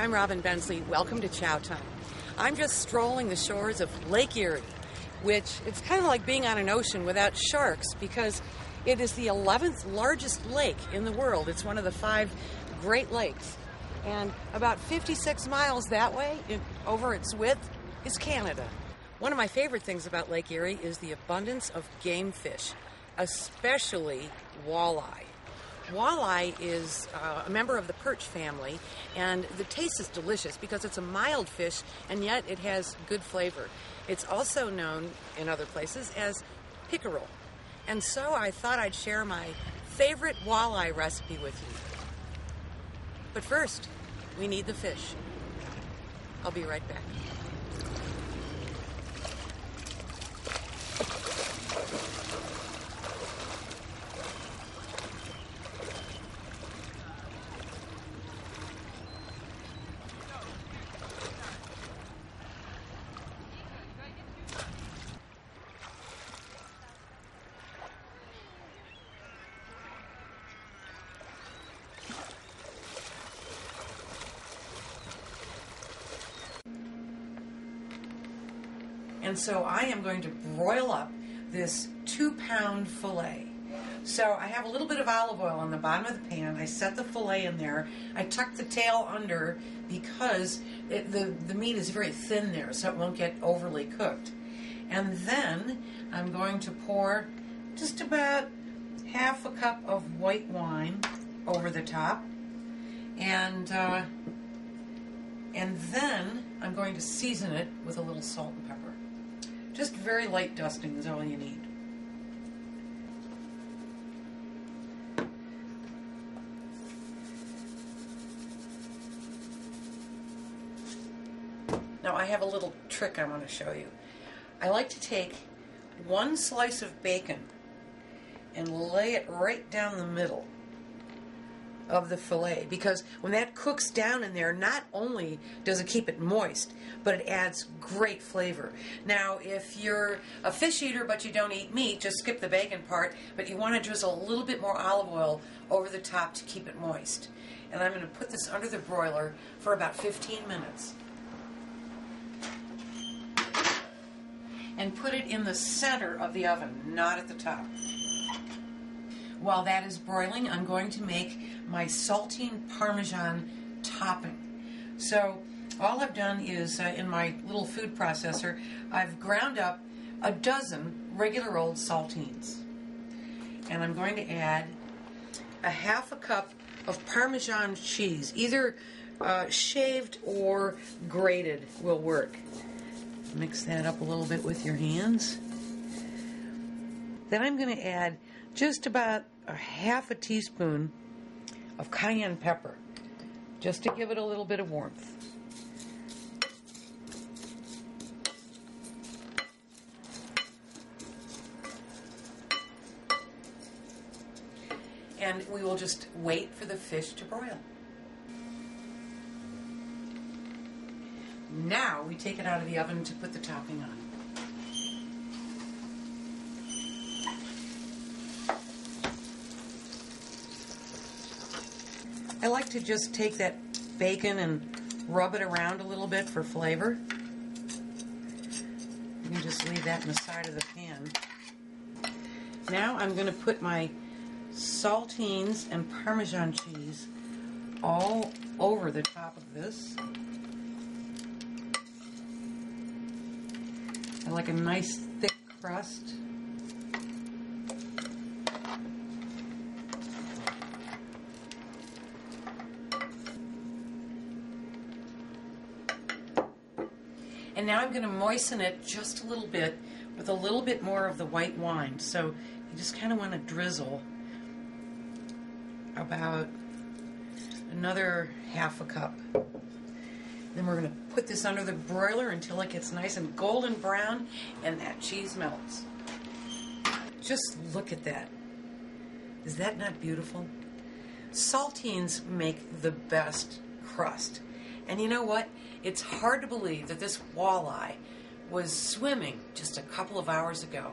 I'm Robin Bensley. Welcome to Chow Time. I'm just strolling the shores of Lake Erie, which it's kind of like being on an ocean without sharks because it is the 11th largest lake in the world. It's one of the 5 Great Lakes. And about 56 miles that way, over its width, is Canada. One of my favorite things about Lake Erie is the abundance of game fish, especially walleye. Walleye is a member of the perch family, and the taste is delicious because it's a mild fish, and yet it has good flavor. It's also known in other places as pickerel. And so I thought I'd share my favorite walleye recipe with you. But first, we need the fish. I'll be right back. And so I am going to broil up this 2-pound fillet. So I have a little bit of olive oil on the bottom of the pan. I set the fillet in there. I tuck the tail under because the meat is very thin there, so it won't get overly cooked. And then I'm going to pour just about half a cup of white wine over the top. And then I'm going to season it with a little salt and pepper. Just very light dusting is all you need. Now I have a little trick I want to show you. I like to take one slice of bacon and lay it right down the middle of the fillet, because when that cooks down in there, not only does it keep it moist, but it adds great flavor. Now, if you're a fish eater but you don't eat meat, just skip the bacon part, but you want to drizzle a little bit more olive oil over the top to keep it moist. And I'm going to put this under the broiler for about 15 minutes. And put it in the center of the oven, not at the top. While that is broiling, I'm going to make my Saltine-Parmesan topping. So all I've done is, in my little food processor, I've ground up a dozen regular old saltines. And I'm going to add a half a cup of Parmesan cheese. Either shaved or grated will work. Mix that up a little bit with your hands. Then I'm going to add just about a half a teaspoon of cayenne pepper, just to give it a little bit of warmth. And we will just wait for the fish to broil. Now we take it out of the oven to put the topping on. I like to just take that bacon and rub it around a little bit for flavor. You can just leave that in the side of the pan. Now I'm going to put my saltines and Parmesan cheese all over the top of this. I like a nice thick crust. And now I'm going to moisten it just a little bit with a little bit more of the white wine. So you just kind of want to drizzle about another half a cup. Then we're going to put this under the broiler until it gets nice and golden brown and that cheese melts. Just look at that. Is that not beautiful? Saltines make the best crust. And you know what? It's hard to believe that this walleye was swimming just a couple of hours ago.